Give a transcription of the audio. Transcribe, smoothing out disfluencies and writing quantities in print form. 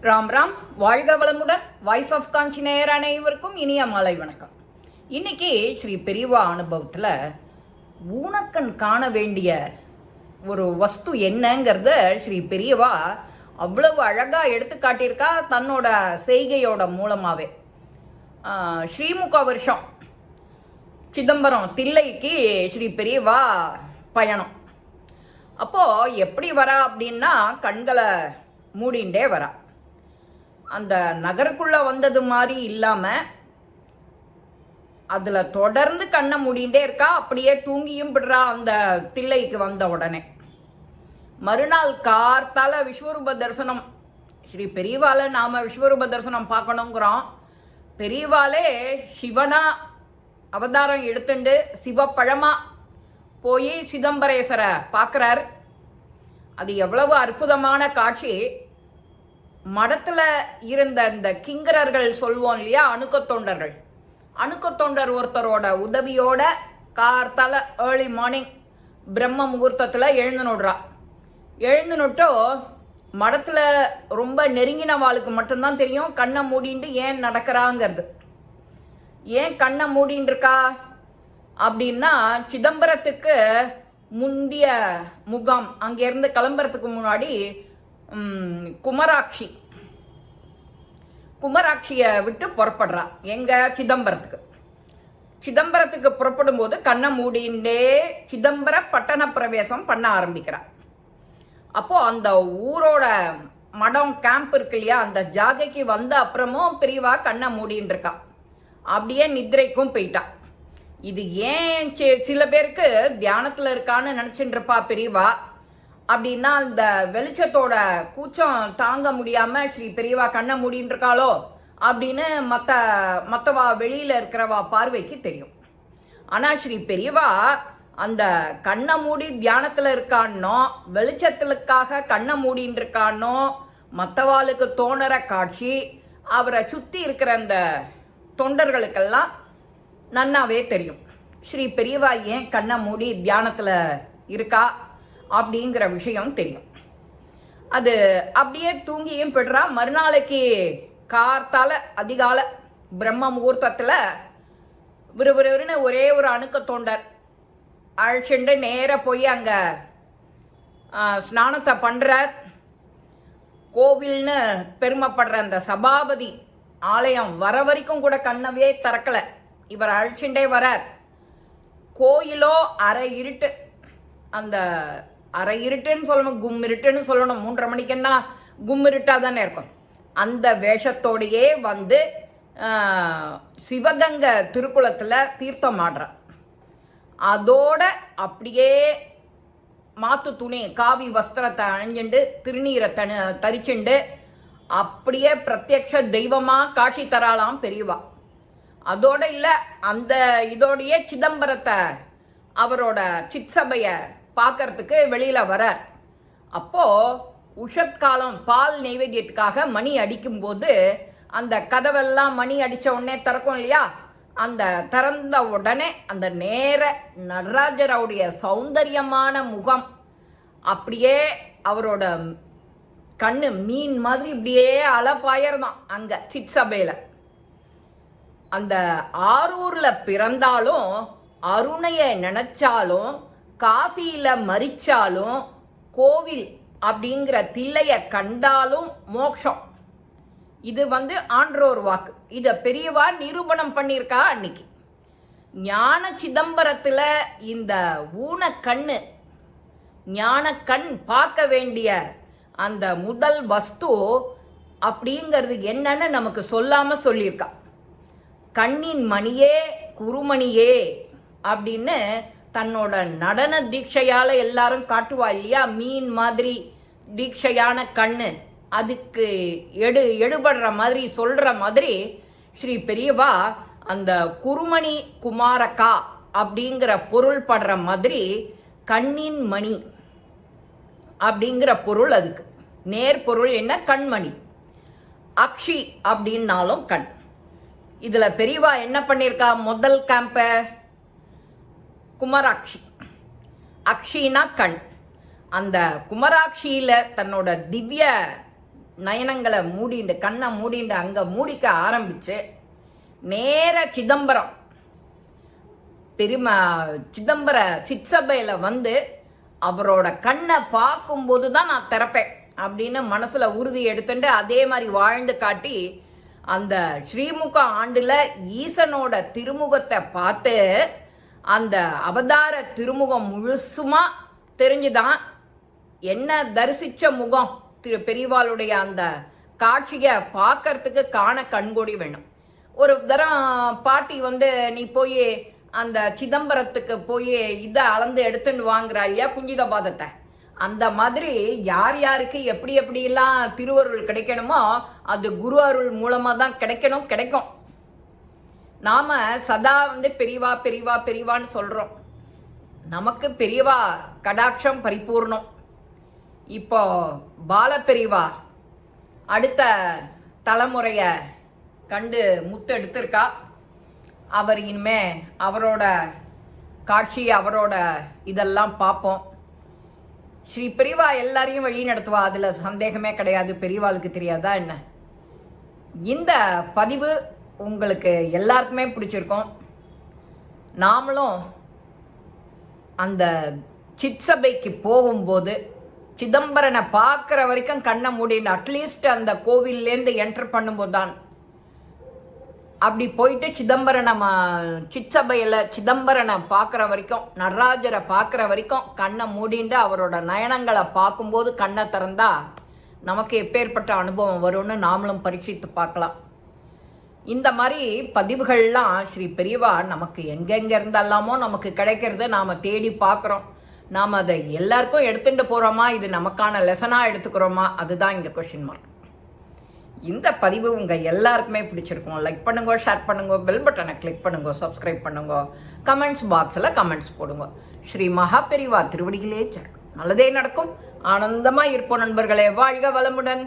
ராம் ராம், வாழ்க வளமுடன். Voice of காஞ்சி நேயர் அனைவருக்கும் இனிய மாலை வணக்கம். இன்னைக்கு ஸ்ரீ பெரியவா அனுபவத்தில் ஊனக்கண் காண வேண்டிய ஒரு வஸ்து என்னங்கிறத ஸ்ரீ பெரியவா அவ்வளவு அழகாக எடுத்து காட்டியிருக்கா தன்னோட செய்கையோட மூலமாகவே. ஸ்ரீமுக வருஷம் சிதம்பரம் தில்லைக்கு ஸ்ரீ பெரியவா பயணம். அப்போது எப்படி வரா அப்படின்னா கண்களை மூடிண்டே வரா. அந்த நகருக்குள்ளே வந்தது மாதிரி இல்லாமல் அதில் தொடர்ந்து கண்ணை மூடிண்டே இருக்கா. அப்படியே தூங்கியும் விடுறா அந்த தில்லைக்கு வந்த உடனே. மறுநாள் கார்த்தால விஸ்வரூப தரிசனம். ஸ்ரீ பெரியவால நாம் விஸ்வரூப தரிசனம் பார்க்கணுங்கிறோம். பெரியவாலே சிவனா அவதாரம் எடுத்துண்டு சிவப்பழமா போய் சிதம்பரேஸ்வரை பார்க்குறார். அது எவ்வளவு அற்புதமான காட்சி. மடத்தில் இருந்த இந்த கிங்கரர்கள் சொல்வோம் இல்லையா, அணுக்கத்தொண்டர்கள். அணுக்கத்தொண்டர் ஒருத்தரோட உதவியோட கார்த்தால ஏர்லி மார்னிங் பிரம்ம முகூர்த்தத்தில் எழுந்து நோடுறா. எழுந்து நோட்டோ மடத்தில் ரொம்ப நெருங்கினவாளுக்கு மட்டும்தான் தெரியும் கண்ணை மூடிண்டு ஏன் நடக்கிறாங்கிறது. ஏன் கண்ணை மூடின்னு இருக்கா அப்படின்னா, சிதம்பரத்துக்கு முந்திய முகாம் அங்கேருந்து கிளம்புறதுக்கு முன்னாடி குமராட்சியை விட்டு புறப்படுறா. எங்க? சிதம்பரத்துக்கு புறப்படும் போது கண்ணை மூடிண்டே சிதம்பர பட்டண பிரவேசம் பண்ண ஆரம்பிக்கிறா. அப்போ அந்த ஊரோட மடம் கேம்ப் இருக்கு இல்லையா, அந்த ஜாகைக்கு வந்த அப்புறமும் பெரியவா கண்ணை மூடின்னு இருக்கா. அப்படியே நித்ரைக்கும் போயிட்டா. இது ஏன் சில பேருக்கு தியானத்தில் இருக்கான்னு நினச்சிட்டு இருப்பா பெரியவா. அப்படின்னா அந்த வெளிச்சத்தோட கூச்சம் தாங்க முடியாமல் ஸ்ரீ பெரியவா கண்ணை மூடின்னு இருக்காளோ அப்படின்னு மற்றவா வெளியில் இருக்கிறவா பார்வைக்கு தெரியும். ஆனால் ஸ்ரீ பெரியவா அந்த கண்ணை மூடி தியானத்தில் இருக்கானோ வெளிச்சத்துக்காக கண்ணை மூடின்னு இருக்கானோ மற்றவாளுக்கு தோணுற காட்சி அவரை சுற்றி இருக்கிற அந்த தொண்டர்களுக்கெல்லாம் நன்னாவே தெரியும். ஸ்ரீ பெரியவா ஏன் கண்ணை மூடி தியானத்தில் இருக்கா அப்படிங்கிற விஷயம் தெரியும். அது அப்படியே தூங்கியும் போய்ட்றா. மறுநாளைக்கு கார்த்தால அதிகால பிரம்ம முகூர்த்தத்தில் விறுவிறுன்னு ஒரே ஒரு அணுக்க தொண்டர் அழைச்சிண்டு நேராக போய் அங்கே ஸ்நானத்தை பண்ணுறார். கோவில்னு பெருமைப்படுற அந்த சபாபதி ஆலயம் வர வரைக்கும் கூட கண்ணவே திறக்கலை. இவர் அழைச்சிண்டே வரார். கோயிலோ அரை இருட்டு. அந்த அரை இருட்டுன்னு சொல்லணும், கும்மிருட்டுன்னு சொல்லணும். 3:30 மணிக்குன்னா கும்மிருட்டாக தானே இருக்கும். அந்த வேஷத்தோடையே வந்து சிவகங்கை திருக்குளத்தில் தீர்த்தம் ஆடுறார். அதோட அப்படியே மாத்து துணி காவி வஸ்திரத்தை அணிஞ்சுண்டு திருநீரை தரிச்சுண்டு அப்படியே பிரத்யக்ஷ தெய்வமாக காட்சி தராலாம் பெரியவா. அதோட இல்லை, அந்த இதோடைய சிதம்பரத்தை அவரோட சிற்சபையை பார்க்கறதுக்கு வெளியில் வரார். அப்போது உஷத்காலம் பால் நைவேத்தியத்துக்காக மணி அடிக்கும்போது அந்த கதவெல்லாம் மணி அடித்த உடனே திறக்கும் இல்லையா, அந்த திறந்த உடனே அந்த நேர நடராஜருடைய சௌந்தரியமான முகம் அப்படியே அவரோட கண்ணு மீன் மாதிரி இப்படியே அலப்பாயர்தான் அங்கே சிற்சபையில். அந்த ஆரூரில் பிறந்தாலும் அருணையை நினச்சாலும் காசியில் மரிச்சாலும் கோவில் அப்படிங்கிற தில்லையை கண்டாலும் மோட்சம். இது வந்து ஆன்றோர் வாக்கு. இதை பெரியவா நிரூபணம் பண்ணியிருக்கா அன்னைக்கு. ஞான சிதம்பரத்தில் இந்த ஊனக்கண்ணு ஞானக்கண் பார்க்க வேண்டிய அந்த முதல் வஸ்து அப்படிங்கிறது என்னன்னு நமக்கு சொல்லாமல் சொல்லியிருக்கா. கண்ணின் மணியே குருமணியே அப்படின்னு தன்னோட நடன தீட்சையால் எல்லாரும் காட்டுவா இல்லையா, மீன் மாதிரி தீட்சையான கண்ணு. அதுக்கு எடுபடுற மாதிரி சொல்கிற மாதிரி ஸ்ரீ பெரியவா அந்த குருமணி குமாரக்கா அப்படிங்கிற பொருள் படுற மாதிரி கண்ணின் மணி அப்படிங்கிற பொருள். அதுக்கு நேர் பொருள் என்ன? கண்மணி. அக்ஷி அப்படின்னாலும் கண். இதில் பெரியவா என்ன பண்ணியிருக்கா? முதல் கேம்பை குமராட்சி. அக்ஷினா கண். அந்த குமராட்சியில் தன்னோட திவ்ய நயனங்களை மூடிண்டு கண்ணை மூடிண்டு அங்கே மூடிக்க ஆரம்பிச்சு நேர சிதம்பரம் சிதம்பர சிற்சபையில் வந்து அவரோட கண்ணை பார்க்கும்போது தான் நான் திறப்பேன் அப்படின்னு மனசுல உறுதி எடுத்துட்டு அதே மாதிரி வாழ்ந்து காட்டி அந்த ஸ்ரீமுக ஆண்டுல ஈசனோட திருமுகத்தை பார்த்து அந்த அவதார திருமுகம் முழுசுமா தெரிஞ்சுதான் என்ன தரிசிச்ச முகம் பெரியவாளுடைய அந்த காட்சியை பார்க்கறதுக்கு காண கண்கூடி வேணும். ஒரு தரம் பாட்டி வந்து நீ போய் அந்த சிதம்பரத்துக்கு போய் இதை அளந்து எடுத்துன்னு வாங்குறா இல்லையா குஞ்சித பாதத்தை, அந்த மாதிரி யார் யாருக்கு எப்படி எப்படியெல்லாம் திருவருள் கிடைக்கணுமோ அது குரு அருள் மூலமாக தான் கிடைக்கும். நாம் சதா வந்து பெரியவா பெரியவா பெரியவான்னு சொல்கிறோம். நமக்கு பெரியவா கடாட்சம் பரிபூர்ணம். இப்போ பால பெரியவா அடுத்த தலைமுறைய கண்டு முத்து எடுத்திருக்கா. அவர் இனிமே அவரோட காட்சி அவரோட இதெல்லாம் பார்ப்போம். ஸ்ரீ பெரியவா எல்லாரையும் வழி நடத்துவா, அதில் சந்தேகமே கிடையாது. பெரியவாளுக்கு தெரியாதா என்ன? இந்த பதிவு உங்களுக்கு எல்லாருக்குமே பிடிச்சிருக்கும். நாமளும் அந்த சிற்சபைக்கு போகும்போது சிதம்பரனை பார்க்குற வரைக்கும் கண்ணை மூடின்னு அட்லீஸ்ட் அந்த கோவில்லேருந்து என்டர் பண்ணும்போது தான் அப்படி போயிட்டு சிற்சபையில் சிதம்பரனை பார்க்குற வரைக்கும் நடராஜரை பார்க்குற வரைக்கும் கண்ணை மூடிண்டு அவரோட நயனங்களை பார்க்கும்போது கண்ணை திறந்தா நமக்கு எப்பேற்பட்ட அனுபவம் வரும்னு நாமளும் பரீட்சித்து பார்க்கலாம். இந்த மாதிரி பதிவுகள்லாம் ஸ்ரீ பெரியவா நமக்கு எங்கெங்கே இருந்தாலாமோ நமக்கு கிடைக்கிறது நாம் தேடி பார்க்குறோம். நாம் அதை எல்லாருக்கும் எடுத்துகிட்டு போகிறோமா, இது நமக்கான லெசனாக எடுத்துக்கிறோமா, அதுதான் இங்கே கொஷின் மார்க். இந்த பதிவு உங்கள் எல்லாருக்குமே பிடிச்சிருக்கும். லைக் பண்ணுங்க, ஷேர் பண்ணுங்க, பெல் பட்டனை கிளிக் பண்ணுங்க, சப்ஸ்கிரைப் பண்ணுங்க, கமெண்ட்ஸ் பாக்ஸில் கமெண்ட்ஸ் போடுங்க. ஸ்ரீ மகா பெரியவா திருவடிகளே சரணம். நல்லதே நடக்கும். ஆனந்தமாக இருப்போம் நண்பர்களே. வாழ்க வளமுடன்.